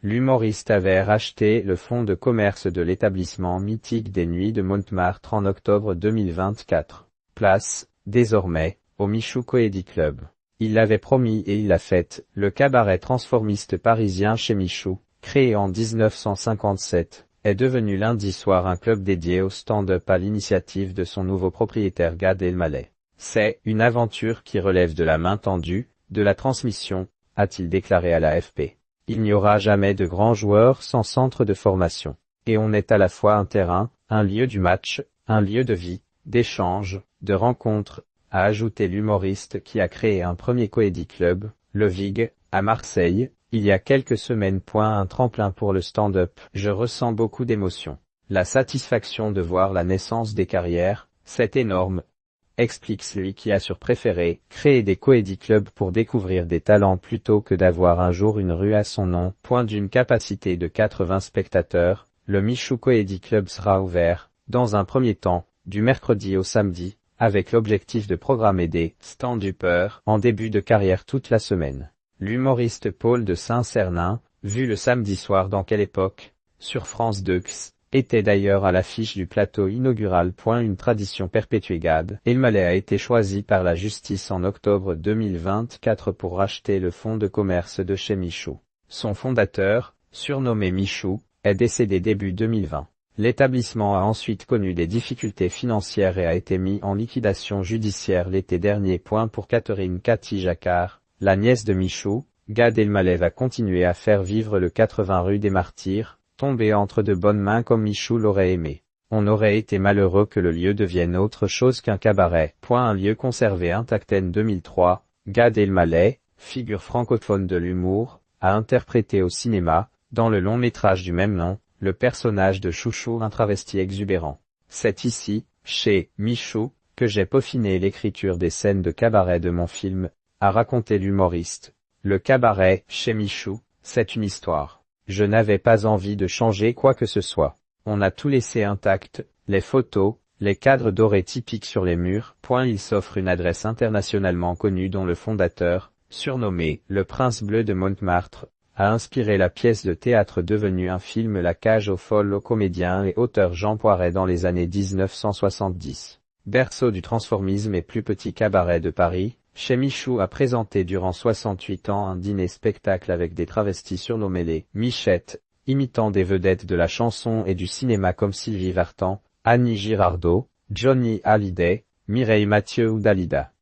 L'humoriste avait racheté le fonds de commerce de l'établissement mythique des Nuits de Montmartre en octobre 2024. Place, désormais, au Michou Comedy Club. Il l'avait promis et il l'a fait, le cabaret transformiste parisien chez Michou, créé en 1957, est devenu lundi soir un club dédié au stand-up à l'initiative de son nouveau propriétaire Gad Elmaleh. C'est une aventure qui relève de la main tendue, de la transmission, a-t-il déclaré à l'AFP. Il n'y aura jamais de grands joueurs sans centre de formation. Et on est à la fois un terrain, un lieu du match, un lieu de vie, d'échange, de rencontres, a ajouté l'humoriste qui a créé un premier comedy club, le VIG, à Marseille, il y a quelques semaines. Un tremplin pour le stand-up. Je ressens beaucoup d'émotions. La satisfaction de voir la naissance des carrières, c'est énorme, explique celui qui a préféré créer des comedy clubs pour découvrir des talents plutôt que d'avoir un jour une rue à son nom. D'une capacité de 80 spectateurs, le Michou Comedy Club sera ouvert, dans un premier temps, du mercredi au samedi, avec l'objectif de programmer des stand-uppers en début de carrière toute la semaine. L'humoriste Paul de Saint-Cernin, vu le samedi soir dans Quelle époque, sur France 2, était d'ailleurs à l'affiche du plateau inaugural. Une tradition perpétuée. Gad Elmaleh a été choisi par la justice en octobre 2024 pour racheter le fonds de commerce de chez Michou. Son fondateur, surnommé Michou, est décédé début 2020. L'établissement a ensuite connu des difficultés financières et a été mis en liquidation judiciaire l'été dernier. Pour Catherine Cathy Jacquard, la nièce de Michou, Gad Elmaleh va continuer à faire vivre le 80 rue des Martyrs, tombé entre de bonnes mains comme Michou l'aurait aimé. On aurait été malheureux que le lieu devienne autre chose qu'un cabaret. Un lieu conservé intact. En 2003, Gad Elmaleh, figure francophone de l'humour, a interprété au cinéma, dans le long-métrage du même nom, le personnage de Chouchou, un travesti exubérant. C'est ici, chez Michou, que j'ai peaufiné l'écriture des scènes de cabaret de mon film, a raconté l'humoriste. Le cabaret, chez Michou, c'est une histoire. Je n'avais pas envie de changer quoi que ce soit. On a tout laissé intact, les photos, les cadres dorés typiques sur les murs. Il s'offre une adresse internationalement connue dont le fondateur, surnommé « Le Prince Bleu de Montmartre », a inspiré la pièce de théâtre devenue un film La Cage aux Folles au comédien et auteur Jean Poiret dans les années 1970. Berceau du transformisme et plus petit cabaret de Paris, chez Michou a présenté durant 68 ans un dîner-spectacle avec des travestis surnommés les Michettes, imitant des vedettes de la chanson et du cinéma comme Sylvie Vartan, Annie Girardot, Johnny Hallyday, Mireille Mathieu ou Dalida.